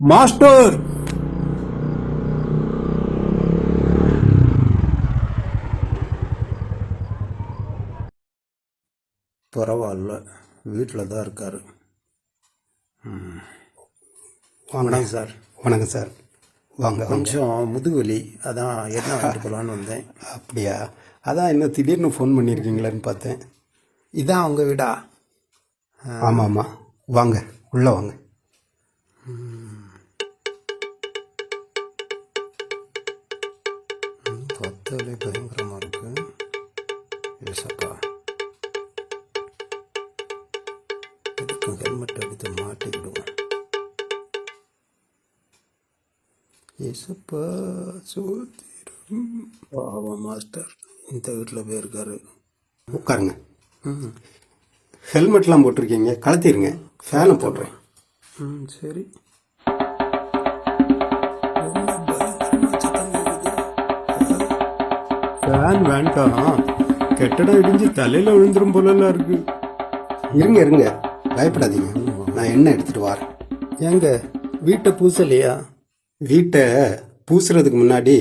Master, பரவாயில்ல, வீட்டில் தான் இருக்காரு. வணக்கம் சார். வணக்கம் சார். வாங்க. கொஞ்சம் முதுகுவலி, அதான் என்ன வாங்கிட்டு போகலான்னு வந்தேன். அப்படியா? அதான் என்ன திடீர்னு ஃபோன் பண்ணியிருக்கீங்களேன்னு பார்த்தேன். இதான் அவங்க வீடா? ஆமாம் ஆமாம், வாங்க உள்ளே வாங்க. பத்தலே பயங்கரமாக இருக்கு. ஏசப்பா, இதுக்கு ஹெல்மெட் எடுத்து மாட்டிக்கிடுவோம். ஏசப்பா சோத்திரம். பாவம் மாஸ்டர், இந்த வீட்டில் போயிருக்காரு. உட்காருங்க. ஹெல்மெட்லாம் போட்டிருக்கீங்க, கழட்டிடுங்க. ஃபேனை போட்டுறேன். சரி. ஃபேன் வேண்டாம், கெட்டடம் இடிஞ்சு தலையில் விழுந்துரும் போலலாம் இருக்கு. இருங்க இருங்க, பயப்படாதீங்க. நான் எண்ணெய் எடுத்துகிட்டு வரேன். ஏங்க, வீட்டை பூசலையா? வீட்டை பூசுறதுக்கு முன்னாடி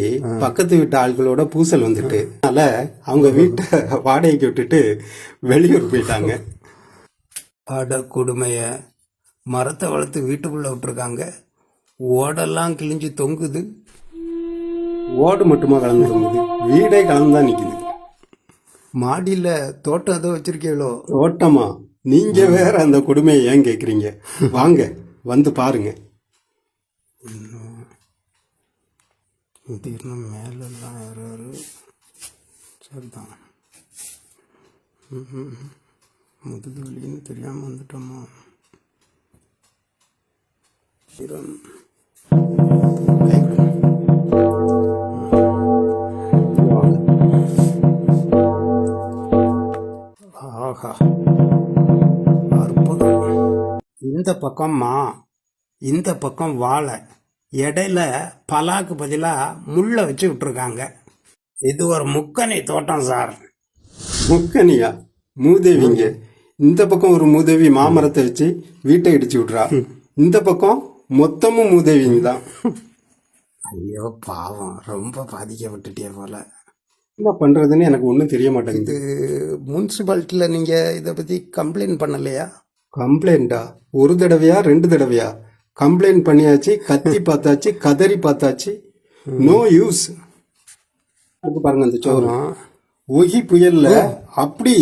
பக்கத்து வீட்டு ஆட்களோட பூசல் வந்துட்டு, அதனால அவங்க வீட்டை வாடகைக்கு விட்டுட்டு வெளியூர் போயிட்டாங்க. அட கொடுமைய, மரத்தை வளர்த்து வீட்டுக்குள்ளே விட்டுருக்காங்க. ஓடெல்லாம் கிழிஞ்சு தொங்குது. ஓடு மட்டுமா கலந்து தொங்குது? வீடே கலந்துதான் நிக்குது. மாடியில் தோட்டம் ஏதோ வச்சிருக்கீங்களோ? தோட்டமா? நீங்க வேற அந்த கொடுமையை ஏன் கேக்குறீங்க? வாங்க வந்து பாருங்க. திடீர்னு மேலெல்லாம் யாராரு? சரிதான், முதுகு வலின்னு தெரியாமல் வந்துட்டோமா? ஆஹா, அற்புதம். இந்த பக்கம் மா, இந்த பக்கம் வாழை, இடையில பலாக்கு பதிலாக முள்ளை வச்சு விட்டுருக்காங்க. இது ஒரு முக்கணி தோட்டம் சார். முக்கனியா? மூதேவிங்க. இந்த பக்கம் ஒரு மூதேவி மாமரத்தை வச்சு வீட்டை இடிச்சு விட்றா, இந்த பக்கம் மொத்தமும் மூதேவிங்க தான். ஐயோ பாவம், ரொம்ப பாதிக்கப்பட்டுட்டே போல. என்ன பண்றதுன்னு எனக்கு ஒன்றும் தெரிய மாட்டேங்குது. இது முனிசிபாலிட்டியில் நீங்கள் இதை பற்றி கம்ப்ளைண்ட் பண்ணலையா? கம்ப்ளைண்டா? ஒரு தடவையா ரெண்டு தடவையா? கம்ப்ளைண்ட் பண்ணியாச்சு, கத்தி பார்த்தாச்சு, கதறி பார்த்தாச்சு, நோ யூஸ். பாருங்க அந்த சோரம் ஒகி புயல்ல அப்படி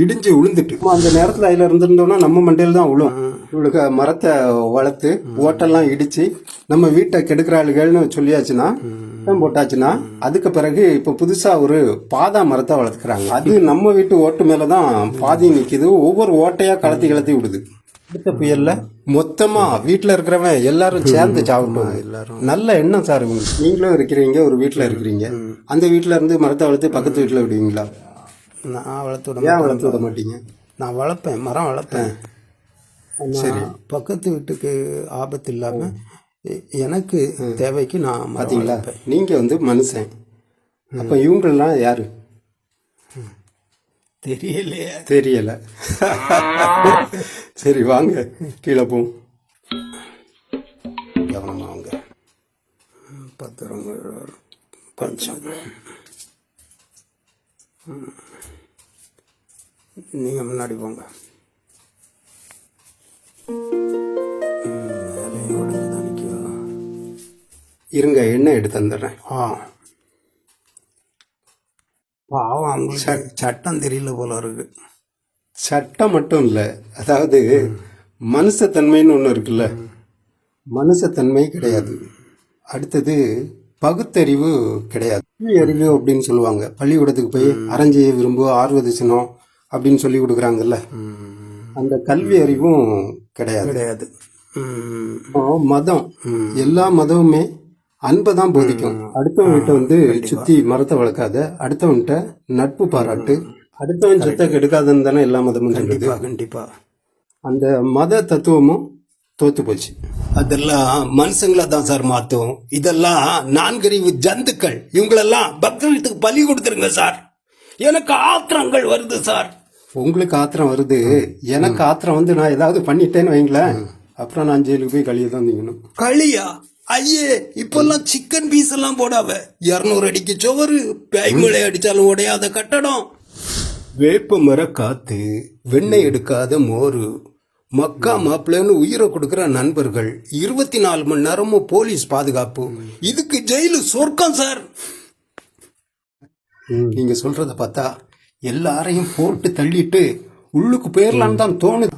இடிஞ்சு விழுந்துட்டு, அந்த நேரத்துல அதுல இருந்திருந்தோம்னா நம்ம மண்டையில தான் விழும். இவளுக்கு மரத்தை வளர்த்து ஓட்டெல்லாம் இடிச்சு நம்ம வீட்டை கெடுக்கிற ஆளுகள்னு சொல்லியாச்சுன்னா, போட்டாச்சுன்னா, அதுக்கு பிறகு இப்ப புதுசா ஒரு பாதா மரத்தை வளர்த்துக்கிறாங்க. அது நம்ம வீட்டு ஓட்டு மேலதான் பாதி நிக்குது. ஒவ்வொரு ஓட்டையா கலத்தி கலத்தி விடுது. அடுத்த புயல்ல மொத்தமா வீட்டுல இருக்கிறவன் எல்லாரும் சேர்ந்து சாப்பிடுவாங்க. எல்லாரும் நல்ல எண்ணம் சார். நீங்களும் இருக்கிறீங்க, ஒரு வீட்டுல இருக்கிறீங்க, அந்த வீட்டுல இருந்து மரத்தை வளர்த்து பக்கத்து வீட்டுல விடுவீங்களா? நான் வளர்த்து விட மாட்டீங்க? நான் வளர்ப்பேன், மரம் வளர்ப்பேன். சரி, பக்கத்து வீட்டுக்கு ஆபத்து இல்லாம எனக்கு தேவைக்கு நான் பாத்தீங்களா? நீங்க வந்து மனுஷன், அப்ப இவங்கெல்லாம் யாரு? தெரியலையே. தெரியல. சரி வாங்க கீழே போம். கவனமா வாங்க, பத்திரங்க கொஞ்சம். நீங்க முன்னாடி போங்க. மேலையும் உடஞ்சுதான் நிற்கும். இருங்க, எண்ணெய் எடுத்து வந்துடுறேன். பாவம், அவங்களுக்கு சட்டம் தெரியல போல இருக்கு. சட்டம் மட்டும் இல்லை, அதாவது மனுஷத்தன்மைன்னு ஒன்று இருக்குல்ல, மனுஷத்தன்மை கிடையாது. அடுத்தது பகுத்தறிவு கிடையாது. அறிவு அப்படின்னு சொல்லுவாங்க. பள்ளிக்கூடத்துக்கு போய் அறஞ்செய்ய விரும்பு ஆர்வத சினம் அப்படின்னு சொல்லி கொடுக்குறாங்கல்ல, அந்த கல்வி அறிவும் கிடையாது. மதம், எல்லா மதமுமே அன்பை தான் போதிக்கும். அடுத்தவன்கிட்ட வந்து சுத்தி மரத்தை வளர்க்காத, அடுத்தவன்கிட்ட நட்பு பாராட்டு, அடுத்தவன் சொத்தை கெடுக்காதுன்னு தானே எல்லா மதமும் சொல்லுது. கண்டிப்பா. அந்த மத தத்துவமும் தோத்து போச்சு. அதெல்லாம் மனுஷங்களா தான் சார் மாத்தும். இதெல்லாம் நான்கறிவு ஜந்துக்கள். இவங்களெல்லாம் பக்தர்களுக்கு பலி கொடுத்துருங்க சார். எனக்கு ஆத்திரங்கள் வருது சார். உங்களுக்கு ஆத்திரம் வருது, எனக்கு ஆத்திரம் வந்து நான் ஏதாவது பண்ணிட்டேன்னு வைங்களேன், அப்புறம் நான் ஜெயிலுக்கு போய் களியை தான் திங்கணும். களியா? ஐயே, இப்பெல்லாம் சிக்கன் பீஸ் எல்லாம் போடாவ. 200 அடிக்கு சுவரு, பேய்மலை அடிச்சாலும் உடையாத கட்டடம். வேப்ப மர காத்து, வெண்ணெய் எடுக்காத மோரு, மக்கா மாப்பிள்ளைன்னு உயிரை கொடுக்கிற நண்பர்கள், 24 மணி நேரமும் போலீஸ் பாதுகாப்பு. இதுக்கு ஜெயிலு சொர்க்கம் சார். நீங்க சொல்றத பார்த்தா எல்லாரையும் போட்டு தள்ளிட்டு உள்ளுக்கு போயிடலான்னு தான் தோணுது.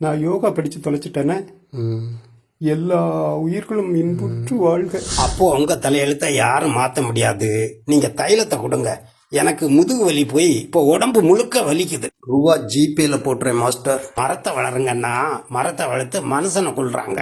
நான் யோகா படிச்சு தொலைச்சிட்டேனே. எல்லா உயிர்களும் இன்புற்று வாழ்க. அப்போ உங்க தலையெழுத்த யாரும் மாத்த முடியாது. நீங்க தைலத்தை கொடுங்க. எனக்கு முதுகு வலி போய் இப்போ உடம்பு முழுக்க வலிக்குது. ரூபா ஜிபேல போட்டுறேன் மாஸ்டர். மரத்தை வளருங்கன்னா மரத்தை வளர்த்து மனுஷனை கொள்றாங்க.